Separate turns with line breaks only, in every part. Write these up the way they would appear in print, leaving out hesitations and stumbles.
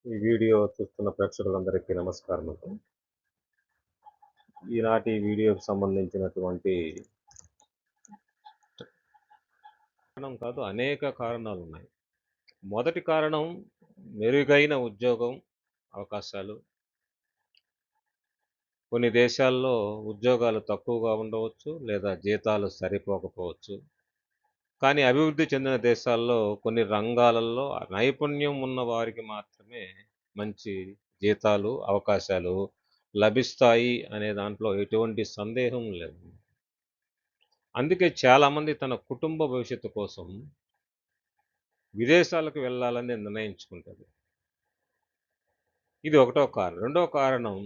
ఈ వీడియో చూస్తున్న ప్రేక్షకులందరికీ నమస్కారం. ఈనాటి వీడియోకి సంబంధించినటువంటి కారణం కాదు, అనేక కారణాలున్నాయి. మొదటి కారణం మెరుగైన ఉద్యోగం అవకాశాలు. కొన్ని దేశాల్లో ఉద్యోగాలు తక్కువగా ఉండవచ్చు లేదా జీతాలు సరిపోకపోవచ్చు. కానీ అభివృద్ధి చెందిన దేశాల్లో కొన్ని రంగాలలో నైపుణ్యం ఉన్న వారికి మాత్రమే మంచి జీతాలు, అవకాశాలు లభిస్తాయి అనే దాంట్లో ఎటువంటి సందేహం లేదు. అందుకే చాలామంది తన కుటుంబ భవిష్యత్తు కోసం విదేశాలకు వెళ్ళాలని నిర్ణయించుకుంటారు. ఇది ఒకటో కారణం. రెండో కారణం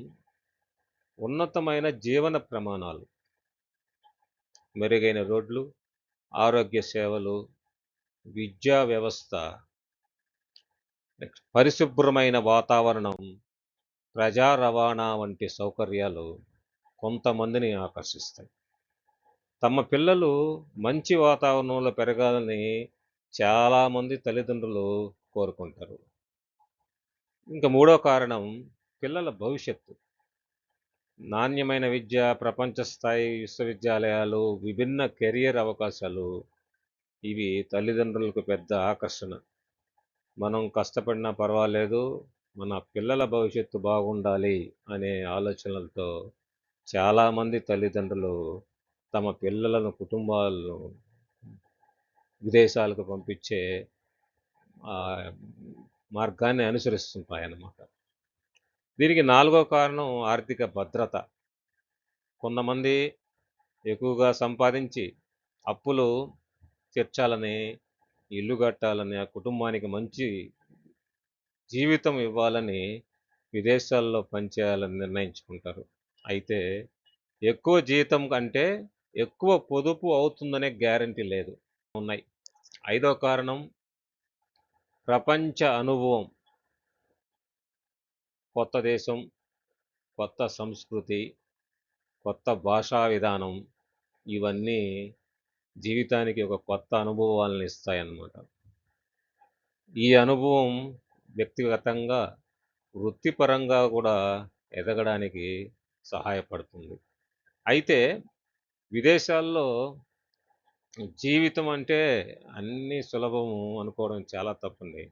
ఉన్నతమైన జీవన ప్రమాణాలు. మెరుగైన రోడ్లు, ఆరోగ్య సేవలు, విద్యా వ్యవస్థ, పరిశుభ్రమైన వాతావరణం, ప్రజా రవాణా వంటి సౌకర్యాలు కొంతమందిని ఆకర్షిస్తాయి. తమ పిల్లలు మంచి వాతావరణంలో పెరగాలని చాలామంది తల్లిదండ్రులు కోరుకుంటారు. ఇంకా మూడో కారణం పిల్లల భవిష్యత్తు. నాణ్యమైన విద్య, ప్రపంచ స్థాయి విశ్వవిద్యాలయాలు, విభిన్న కెరియర్ అవకాశాలు ఇవి తల్లిదండ్రులకు పెద్ద ఆకర్షణ. మనం కష్టపడినా పర్వాలేదు, మన పిల్లల భవిష్యత్తు బాగుండాలి అనే ఆలోచనలతో చాలామంది తల్లిదండ్రులు తమ పిల్లలను కుటుంబాలను విదేశాలకు పంపించే మార్గాన్ని అనుసరిస్తుంటాయన్నమాట. దీనికి నాలుగో కారణం ఆర్థిక భద్రత. కొంతమంది ఎక్కువగా సంపాదించి అప్పులు తీర్చాలని, ఇల్లు కట్టాలని, ఆ కుటుంబానికి మంచి జీవితం ఇవ్వాలని విదేశాల్లో పనిచేయాలని నిర్ణయించుకుంటారు. అయితే ఎక్కువ జీతం కంటే ఎక్కువ పొదుపు అవుతుందనే గ్యారంటీ లేదు. ఉన్నాయి. ఐదో కారణం ప్రపంచ అనుభవం. కొత్త దేశం, కొత్త సంస్కృతి, కొత్త భాషా విధానం ఇవన్నీ జీవితానికి ఒక కొత్త అనుభవాలను ఇస్తాయన్నమాట. ఈ అనుభవం వ్యక్తిగతంగా, వృత్తిపరంగా కూడా ఎదగడానికి సహాయపడుతుంది. అయితే విదేశాల్లో జీవితం అంటే అన్నీ సులభము అనుకోవడం చాలా తప్పండి.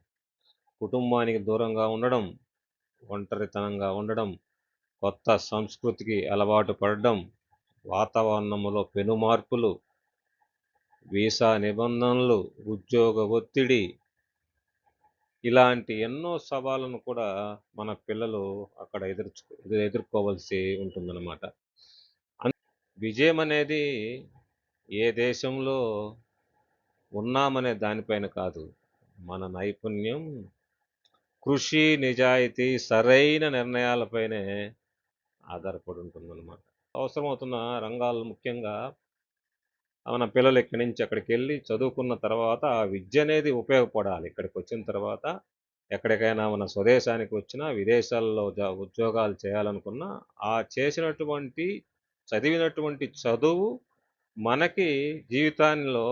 కుటుంబానికి దూరంగా ఉండడం, ఒంటరితనంగా ఉండడం, కొత్త సంస్కృతికి అలవాటు పడడం, వాతావరణంలో పెనుమార్పులు, వీసా నిబంధనలు, ఉద్యోగ ఒత్తిడి ఇలాంటి ఎన్నో సవాళ్ళను కూడా మన పిల్లలు అక్కడ ఎదుర్కోవాల్సి ఉంటుందన్నమాట. విజయం అనేది ఏ దేశంలో ఉన్నామనే దానిపైన కాదు, మన నైపుణ్యం, కృషి, నిజాయితీ, సరైన నిర్ణయాలపైనే ఆధారపడి ఉంటుందన్నమాట. అవసరమవుతున్న రంగాలు ముఖ్యంగా మన పిల్లలు ఇక్కడి నుంచి అక్కడికి వెళ్ళి చదువుకున్న తర్వాత ఆ విద్య అనేది ఉపయోగపడాలి. ఇక్కడికి వచ్చిన తర్వాత ఎక్కడికైనా మన స్వదేశానికి వచ్చినా, విదేశాల్లో ఉద్యోగాలు చేయాలనుకున్నా, ఆ చేసినటువంటి చదివినటువంటి చదువు మనకి జీవితాల్లో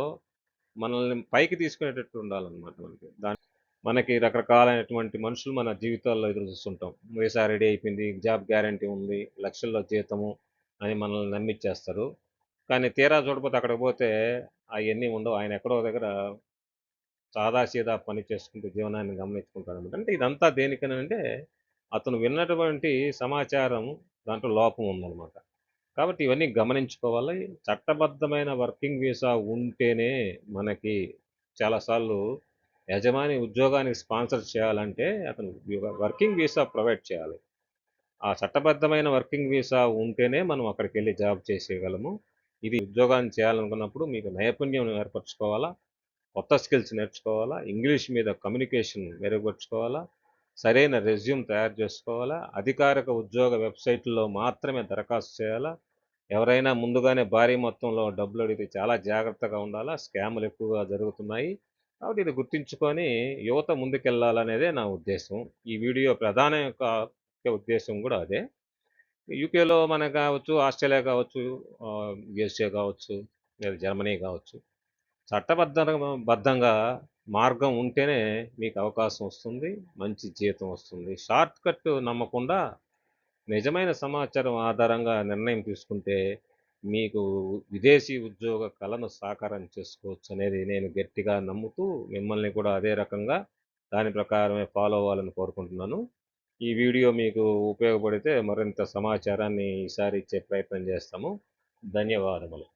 మనల్ని పైకి తీసుకునేటట్టు ఉండాలన్నమాట. మనకి రకరకాలైనటువంటి మనుషులు మన జీవితాల్లో ఎదురు చూస్తుంటాం. వీసా రెడీ అయిపోయింది, జాబ్ గ్యారంటీ ఉంది, లక్షల్లో జీతము అని మనల్ని నమ్మిచ్చేస్తారు. కానీ తీరా చూడకపోతే అక్కడికి పోతే అవన్నీ ఉండవు. ఆయన ఎక్కడో దగ్గర సాదాసీదా పని చేసుకుంటూ జీవనాన్ని గమనించుకుంటాడనమాట. అంటే ఇదంతా దేనికనంటే అతను విన్నటువంటి సమాచారం దాంట్లో లోపం ఉందనమాట. కాబట్టి ఇవన్నీ గమనించుకోవాలి. చట్టబద్ధమైన వర్కింగ్ వీసా ఉంటేనే మనకి చాలాసార్లు యజమాని ఉద్యోగానికి స్పాన్సర్ చేయాలంటే అతను వర్కింగ్ వీసా ప్రొవైడ్ చేయాలి. ఆ చట్టబద్ధమైన వర్కింగ్ వీసా ఉంటేనే మనం అక్కడికెళ్ళి జాబ్ చేసేయగలము. ఇది ఉద్యోగాన్ని చేయాలనుకున్నప్పుడు మీకు నైపుణ్యం ఏర్పరచుకోవాలా, కొత్త స్కిల్స్ నేర్చుకోవాలా, ఇంగ్లీష్ మీద కమ్యూనికేషన్ మెరుగుపరుచుకోవాలా, సరైన రెజ్యూమ్ తయారు చేసుకోవాలా, అధికారిక ఉద్యోగ వెబ్సైట్‌లో మాత్రమే దరఖాస్తు చేయాలా, ఎవరైనా ముందుగానే భారీ మొత్తంలో డబ్బులు అడిగితే చాలా జాగ్రత్తగా ఉండాలా. స్కాములు ఎక్కువగా జరుగుతున్నాయి. కాబట్టి ఇది గుర్తుంచుకొని యువత ముందుకెళ్ళాలనేదే నా ఉద్దేశం. ఈ వీడియో ప్రధాన యొక్క ముఖ్య ఉద్దేశం కూడా అదే. యూకేలో మనకు కావచ్చు, ఆస్ట్రేలియా కావచ్చు, యూఎస్ఏ కావచ్చు, లేదా జర్మనీ కావచ్చు. చట్టబద్ధంగా మార్గం ఉంటేనే మీకు అవకాశం వస్తుంది. మంచి జీతం వస్తుంది. షార్ట్‌కట్ నమ్మకుండా నిజమైన సమాచారం ఆధారంగా నిర్ణయం తీసుకుంటే మీకు విదేశీ ఉద్యోగ కలను సాకారం చేసుకోవచ్చనేది నేను గట్టిగా నమ్ముతూ మిమ్మల్ని కూడా అదే రకంగా దాని ప్రకారమే ఫాలో అవ్వాలని కోరుకుంటున్నాను. ఈ వీడియో మీకు ఉపయోగపడితే మరింత సమాచారాన్ని ఈసారి ఇచ్చే ప్రయత్నం చేస్తాము. ధన్యవాదములు.